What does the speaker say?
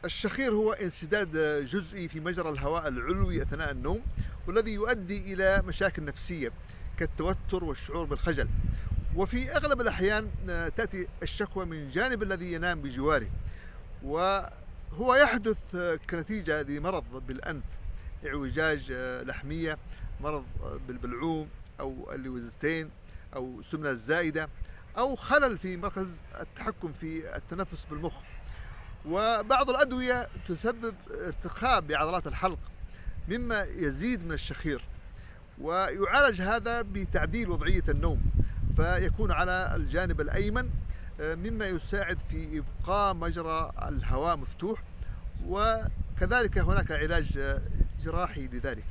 الشخير هو انسداد جزئي في مجرى الهواء العلوي أثناء النوم، والذي يؤدي إلى مشاكل نفسية كالتوتر والشعور بالخجل. وفي أغلب الأحيان تأتي الشكوى من جانب الذي ينام بجواره، وهو يحدث كنتيجة لمرض بالأنف، اعوجاج لحمية، مرض بالبلعوم أو اللوزتين أو السمنة الزائدة، أو خلل في مركز التحكم في التنفس بالمخ. وبعض الأدوية تسبب ارتخاء بعضلات الحلق مما يزيد من الشخير، ويعالج هذا بتعديل وضعية النوم فيكون على الجانب الأيمن، مما يساعد في إبقاء مجرى الهواء مفتوح، وكذلك هناك علاج جراحي لذلك.